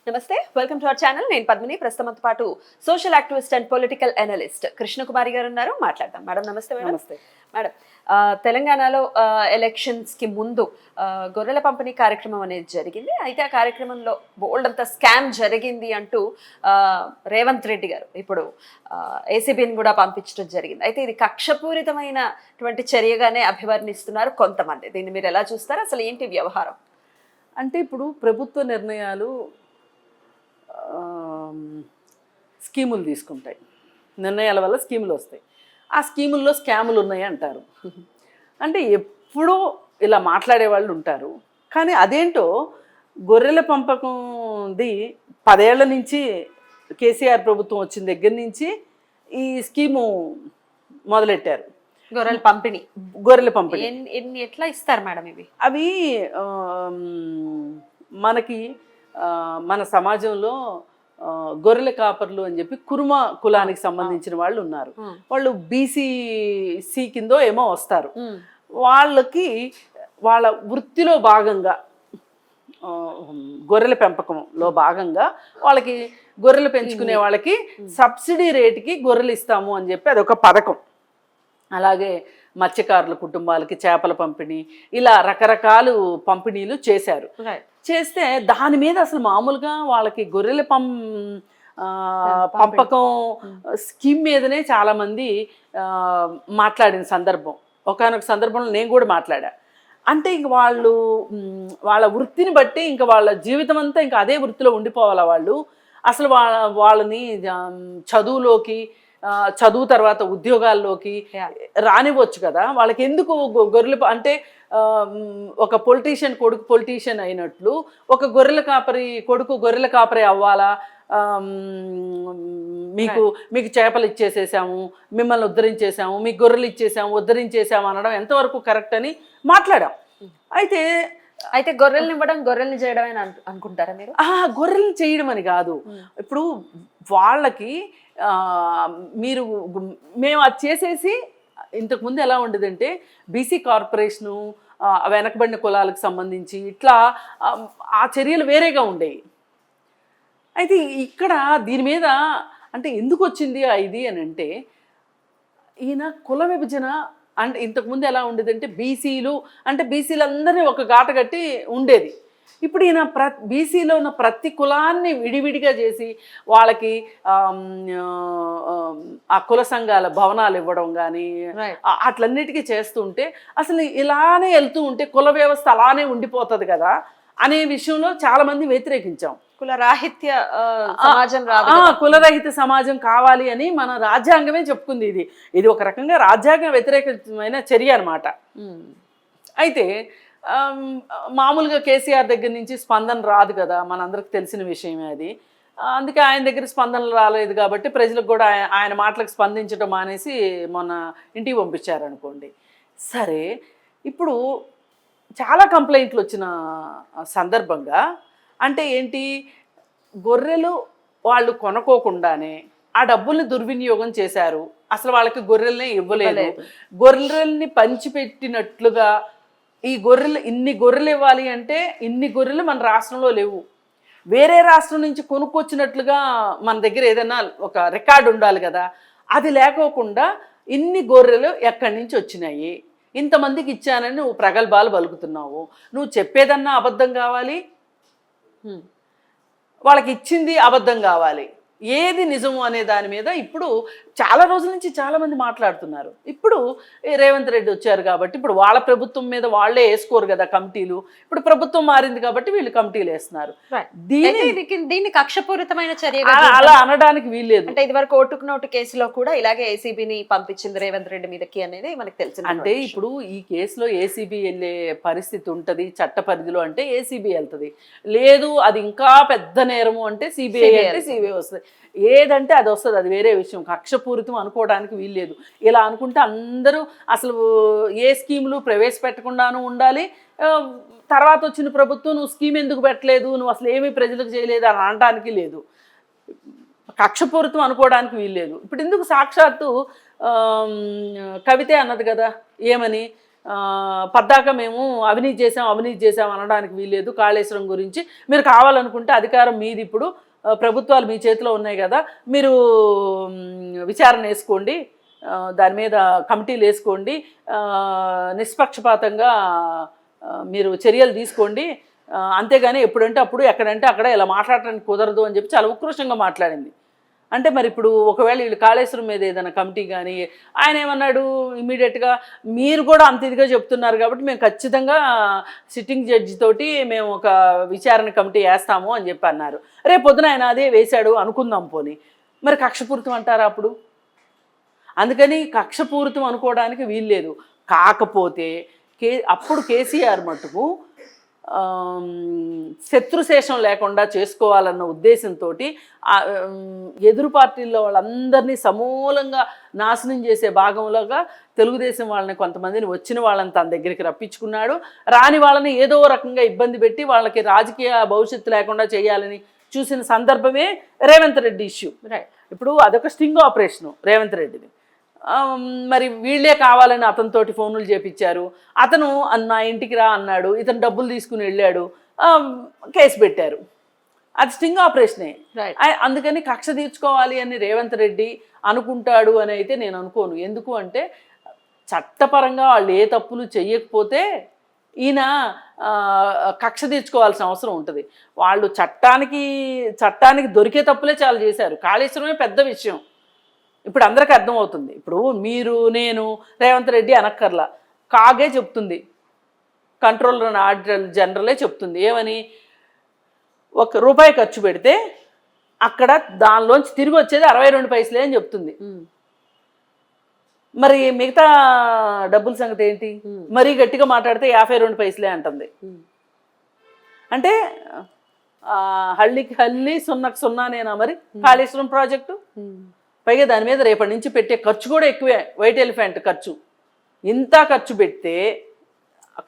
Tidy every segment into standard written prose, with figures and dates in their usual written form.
నమస్తే, welcome to our channel. నేను పద్మిని. ప్రస్తుతంతో పాటు social activist and political analyst Krishnakumari గారు ఉన్నారు. మాట్లాడదాం. మేడం నమస్తే. మేడం నమస్తే మేడం, తెలంగాణలో ఎలక్షన్స్ కి ముందు గొర్రెల పంపిణీ కార్యక్రమం అనేది జరిగింది. అయితే ఆ కార్యక్రమంలో బోల్డ్ అంత స్కామ్ జరిగింది అంటూ రేవంత్ రెడ్డి గారు ఇప్పుడు ఏసీబీని కూడా పంపించడం జరిగింది. అయితే ఇది కక్షపూరితమైనటువంటి చర్యగానే అభివర్ణిస్తున్నారు కొంతమంది. దీన్ని మీరు ఎలా చూస్తారు? అసలు ఏంటి వ్యవహారం? అంటే ఇప్పుడు ప్రభుత్వ నిర్ణయాలు స్కీములు తీసుకుంటాయి, నిర్ణయాల వల్ల స్కీములు వస్తాయి. ఆ స్కీముల్లో స్కాములు ఉన్నాయి అంటారు. అంటే ఎప్పుడూ ఇలా మాట్లాడే వాళ్ళు ఉంటారు. కానీ అదేంటో గొర్రెల పంపకంది 10 ఏళ్ల నుంచి కేసీఆర్ ప్రభుత్వం వచ్చిన దగ్గర నుంచి ఈ స్కీము మొదలెట్టారు. గొర్రెల పంపిణీ ఎట్లా ఇస్తారు మేడం? ఇవి అవి మనకి మన సమాజంలో గొర్రెల కాపర్లు అని చెప్పి కురుమ కులానికి సంబంధించిన వాళ్ళు ఉన్నారు. వాళ్ళు బీసీసీ కిందో ఏమో వస్తారు. వాళ్ళకి వాళ్ళ వృత్తిలో భాగంగా గొర్రెల పెంపకంలో భాగంగా వాళ్ళకి గొర్రెలు పెంచుకునే వాళ్ళకి సబ్సిడీ రేటుకి గొర్రెలు ఇస్తాము అని చెప్పి అదొక పథకం. అలాగే మత్స్యకారుల కుటుంబాలకి చేపల పంపిణీ, ఇలా రకరకాలు పంపిణీలు చేశారు. చేస్తే దాని మీద అసలు మామూలుగా వాళ్ళకి గొర్రెల పంపకం స్కీమ్ మీదనే చాలామంది మాట్లాడిన సందర్భం, ఒకానొక సందర్భంలో నేను కూడా మాట్లాడా. అంటే ఇంక వాళ్ళ వృత్తిని బట్టి ఇంకా వాళ్ళ జీవితం అంతా ఇంకా అదే వృత్తిలో ఉండిపోవాలా వాళ్ళు. అసలు వాళ్ళని చదువులోకి, చదువు తర్వాత ఉద్యోగాల్లోకి రానివ్వచ్చు కదా. వాళ్ళకి ఎందుకు గొర్రెలు అంటే ఒక పొలిటీషియన్ కొడుకు పొలిటీషియన్ అయినట్లు ఒక గొర్రెల కాపరి కొడుకు గొర్రెల కాపరి అవ్వాలా? మీకు చేపలు ఇచ్చేసేసాము, మిమ్మల్ని ఉద్ధరించేసాము, మీకు గొర్రెలు ఇచ్చేసాము, ఉద్ధరించేసాము అనడం ఎంతవరకు కరెక్ట్ అని మాట్లాడాం. అయితే గొర్రెల్ని ఇవ్వడం గొర్రెల్ని చేయడం అని అనుకుంటారా మీరు? గొర్రెల్ని చేయడం అని కాదు. ఇప్పుడు వాళ్ళకి మేము అది చేసేసి, ఇంతకుముందు ఎలా ఉండేదంటే బీసీ కార్పొరేషను, వెనకబడిన కులాలకు సంబంధించి ఇట్లా ఆ చర్యలు వేరేగా ఉండేవి. అయితే ఇక్కడ దీని మీద అంటే ఎందుకు వచ్చింది ఇది అని అంటే, ఈయన కుల విభజన అంటే ఇంతకుముందు ఎలా ఉండేదంటే బీసీలు అంటే బీసీలందరినీ ఒక గాట కట్టి ఉండేది. ఇప్పుడు ఈయన బీసీలో ఉన్న ప్రతి కులాన్ని విడివిడిగా చేసి వాళ్ళకి ఆ కుల సంఘాల భవనాలు ఇవ్వడం కానీ అట్లన్నిటికీ చేస్తుంటే అసలు ఇలానే వెళ్తూ ఉంటే కుల వ్యవస్థ అలానే ఉండిపోతుంది కదా అనే విషయంలో చాలా మంది వ్యతిరేకించాం. కులరహిత సమాజం కావాలి అని మన రాజ్యాంగమే చెప్పుకుంది. ఇది ఒక రకంగా రాజ్యాంగ వ్యతిరేకమైన చర్య అన్నమాట. అయితే మామూలుగా కేసీఆర్ దగ్గర నుంచి స్పందన రాదు కదా, మనందరికి తెలిసిన విషయమే అది. అందుకే ఆయన దగ్గర స్పందన రాలేదు కాబట్టి ప్రజలకు కూడా ఆయన మాటలకు స్పందించడం మానేసి మొన్న ఇంటికి పంపించారనుకోండి. సరే, ఇప్పుడు చాలా కంప్లైంట్లు వచ్చిన సందర్భంగా అంటే ఏంటి, గొర్రెలు వాళ్ళు కొనుక్కోకుండానే ఆ డబ్బుల్ని దుర్వినియోగం చేశారు. అసలు వాళ్ళకి గొర్రెల్ని ఇవ్వలేదు. గొర్రెల్ని పంచిపెట్టినట్లుగా ఈ ఇన్ని గొర్రెలు ఇవ్వాలి అంటే ఇన్ని గొర్రెలు మన రాష్ట్రంలో లేవు. వేరే రాష్ట్రం నుంచి కొనుక్కొచ్చినట్లుగా మన దగ్గర ఏదైనా ఒక రికార్డు ఉండాలి కదా. అది లేకోకుండా ఇన్ని గొర్రెలు ఎక్కడి నుంచి వచ్చినాయి, ఇంతమందికి ఇచ్చానని నువ్వు ప్రగల్భాలు పలుకుతున్నావు. నువ్వు చెప్పేదన్నా అబద్ధం కావాలి, వాళ్ళకి ఇచ్చింది అబద్ధం కావాలి. ఏది నిజము అనే దాని మీద ఇప్పుడు చాలా రోజుల నుంచి చాలామంది మాట్లాడుతున్నారు. ఇప్పుడు రేవంత్ రెడ్డి వచ్చారు కాబట్టి ఇప్పుడు వాళ్ళ ప్రభుత్వం మీద వాళ్ళే వేసుకోరు కదా కమిటీలు. ఇప్పుడు ప్రభుత్వం మారింది కాబట్టి వీళ్ళు కమిటీలు వేస్తున్నారు. దీన్ని కక్షపూరితమైన చర్య అలా అనడానికి వీల్లేదు. అంటే ఇది వరకు ఓటుకు నోటు కేసులో కూడా ఇలాగే ఏసీబీని పంపించింది రేవంత్ రెడ్డి మీదకి అనేది మనకు తెలిసింది. అంటే ఇప్పుడు ఈ కేసులో ఏసీబీ వెళ్ళే పరిస్థితి ఉంటుంది చట్ట పరిధిలో అంటే ఏసీబీ వెళ్తుంది. లేదు అది ఇంకా పెద్ద నేరము అంటే సిబిఐ అంటే సిబిఐ వస్తుంది. ఏదంటే అది వస్తుంది, అది వేరే విషయం. కక్షపూరితం అనుకోవడానికి వీల్లేదు. ఇలా అనుకుంటే అందరూ అసలు ఏ స్కీములు ప్రవేశపెట్టకుండాను ఉండాలి. తర్వాత వచ్చిన ప్రభుత్వం నువ్వు స్కీమ్ ఎందుకు పెట్టలేదు, నువ్వు అసలు ఏమీ ప్రజలకు చేయలేదు అని అనడానికి లేదు. కక్షపూరితం అనుకోవడానికి వీల్లేదు. ఇప్పుడు ఎందుకు సాక్షాత్తు కవితే అన్నది కదా, ఏమని పద్దాక మేము అవినీతి చేసాం అనడానికి వీల్లేదు. కాళేశ్వరం గురించి మీరు కావాలనుకుంటే అధికారం మీది, ఇప్పుడు ప్రభుత్వాలు మీ చేతిలో ఉన్నాయి కదా, మీరు విచారణ వేసుకోండి, దాని మీద కమిటీలు వేసుకోండి, నిష్పక్షపాతంగా మీరు చర్యలు తీసుకోండి, అంతేగాని ఎప్పుడంటే అప్పుడు ఎక్కడంటే అక్కడ ఇలా మాట్లాడటానికి కుదరదు అని చెప్పి చాలా ఉక్రోషంగా మాట్లాడింది. అంటే మరి ఇప్పుడు ఒకవేళ వీళ్ళు కాళేశ్వరం మీద ఏదైనా కమిటీ కానీ, ఆయన ఏమన్నాడు ఇమీడియట్గా, మీరు కూడా అంత ఇదిగా చెప్తున్నారు కాబట్టి మేము ఖచ్చితంగా సిట్టింగ్ జడ్జి తోటి మేము ఒక విచారణ కమిటీ వేస్తాము అని చెప్పి అన్నారు. రేపు పొద్దున ఆయన అదే వేశాడు అనుకుందాం పోని, మరి కక్షపూరితం అంటారా అప్పుడు? అందుకని కక్షపూరితం అనుకోవడానికి వీల్లేదు. కాకపోతే అప్పుడు కేసీఆర్ మటుకు శత్రుశేషం లేకుండా చేసుకోవాలన్న ఉద్దేశంతో ఎదురు పార్టీల్లో వాళ్ళందరినీ సమూలంగా నాశనం చేసే భాగంలోగా తెలుగుదేశం వాళ్ళని కొంతమందిని వచ్చిన వాళ్ళని తన దగ్గరికి రప్పించుకున్నాడు. రాని వాళ్ళని ఏదో రకంగా ఇబ్బంది పెట్టి వాళ్ళకి రాజకీయ భవిష్యత్తు లేకుండా చేయాలని చూసిన సందర్భమే రేవంత్ రెడ్డి ఇష్యూ. ఇప్పుడు అదొక స్టింగ్ ఆపరేషను రేవంత్ రెడ్డిది. మరి వీళ్ళే కావాలని అతనితోటి ఫోన్లు చేపించారు. అతను నా ఇంటికి రా అన్నాడు, ఇతను డబ్బులు తీసుకుని వెళ్ళాడు, కేసు పెట్టారు. అది స్టింగ్ ఆపరేషనే. అందుకని కక్ష తీర్చుకోవాలి అని రేవంత్ రెడ్డి అనుకుంటాడు అని అయితే నేను అనుకోను. ఎందుకు అంటే చట్టపరంగా వాళ్ళు ఏ తప్పులు చెయ్యకపోతే ఈయన కక్ష తీర్చుకోవాల్సిన అవసరం ఉంటుంది. వాళ్ళు చట్టానికి దొరికే తప్పులే చాలా చేశారు. కాళేశ్వరమే పెద్ద విషయం, ఇప్పుడు అందరికీ అర్థమవుతుంది. ఇప్పుడు మీరు, నేను, రేవంత్ రెడ్డి అనక్కర్లా, కాగే చెప్తుంది, కంట్రోలర్ అండ్ ఆడిటర్ జనరలే చెప్తుంది. ఏమని? ₹1 ఖర్చు పెడితే అక్కడ దానిలోంచి తిరిగి వచ్చేది 62 పైసలే అని చెప్తుంది. మరి మిగతా డబ్బుల సంగతి ఏంటి? మరీ గట్టిగా మాట్లాడితే 52 పైసలే అంటుంది. అంటే హల్లికి హల్లి, సున్నకు సున్నానేనా మరి కాళేశ్వరం ప్రాజెక్టు? పైగా దాని మీద రేపటి నుంచి పెట్టే ఖర్చు కూడా ఎక్కువే. వైట్ ఎలిఫెంట్ ఖర్చు ఇంత ఖర్చు పెడితే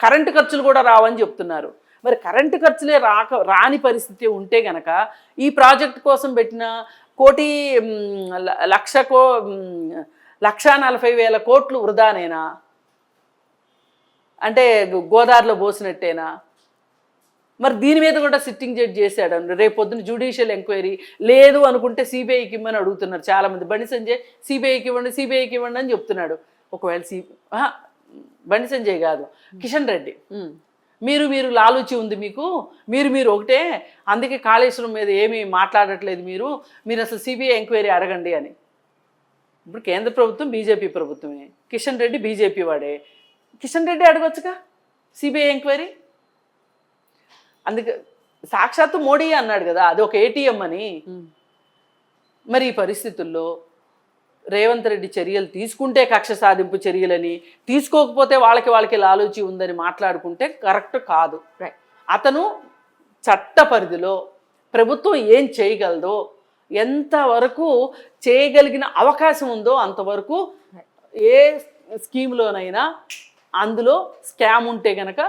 కరెంటు ఖర్చులు కూడా రావని చెప్తున్నారు. మరి కరెంటు ఖర్చులే రాని పరిస్థితి ఉంటే గనక ఈ ప్రాజెక్ట్ కోసం పెట్టిన 1,40,000 కోట్లు వృధానేనా? అంటే గోదావరిలో పోసినట్టేనా? మరి దీని మీద కూడా సిట్టింగ్ జడ్జి చేశాడు. రేపు పొద్దున్న జ్యుడిషియల్ ఎంక్వైరీ లేదు అనుకుంటే సిబిఐకి ఇవ్వమని అడుగుతున్నారు చాలామంది. బండి సంజయ్ సిబిఐకి ఇవ్వండి అని చెప్తున్నాడు. ఒకవేళ బండి సంజయ్ కాదు, కిషన్ రెడ్డి, మీరు లాలూచి ఉంది మీకు, మీరు ఒకటే, అందుకే కాళేశ్వరం మీద ఏమీ మాట్లాడట్లేదు మీరు అసలు సిబిఐ ఎంక్వైరీ అడగండి అని. ఇప్పుడు కేంద్ర ప్రభుత్వం బీజేపీ ప్రభుత్వమే, కిషన్ రెడ్డి బీజేపీ వాడే. కిషన్ రెడ్డి అడగొచ్చుగా సిబిఐ ఎంక్వైరీ. అందుకే సాక్షాత్తు మోడీ అన్నాడు కదా అది ఒక ఏటీఎం అని. మరి ఈ పరిస్థితుల్లో రేవంత్ రెడ్డి చర్యలు తీసుకుంటే కక్ష సాధింపు చర్యలని, తీసుకోకపోతే వాళ్ళకి లాలూచి ఉందని మాట్లాడుకుంటే కరెక్ట్ కాదు. అతను చట్ట పరిధిలో ప్రభుత్వం ఏం చేయగలదో, ఎంతవరకు చేయగలిగిన అవకాశం ఉందో అంతవరకు ఏ స్కీమ్లోనైనా అందులో స్కామ్ ఉంటే గనక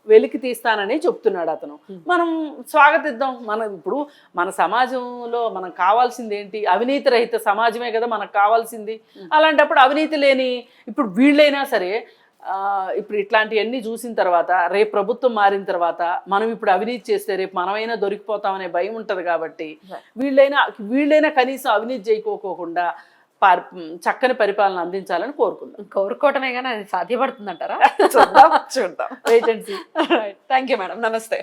వెలికి తీస్తానని చెప్తున్నాడు అతను. మనం స్వాగతిద్దాం. ఇప్పుడు మన సమాజంలో మనకు కావాల్సింది ఏంటి? అవినీతి రహిత సమాజమే కదా మనకు కావాల్సింది. అలాంటప్పుడు అవినీతి లేని ఇప్పుడు వీళ్ళైనా సరే ఇప్పుడు ఇట్లాంటివన్నీ చూసిన తర్వాత, రేపు ప్రభుత్వం మారిన తర్వాత మనం ఇప్పుడు అవినీతి చేస్తే రేపు మనమైనా దొరికిపోతామనే భయం ఉంటుంది. కాబట్టి వీళ్ళైనా కనీసం అవినీతి చేయకోకుండా చక్కని పరిపాలన అందించాలని కోరుకోవటమే కానీ అది సాధ్యపడుతుందంటారా? చూద్దాం. Wait and see. Thank you madam. నమస్తే.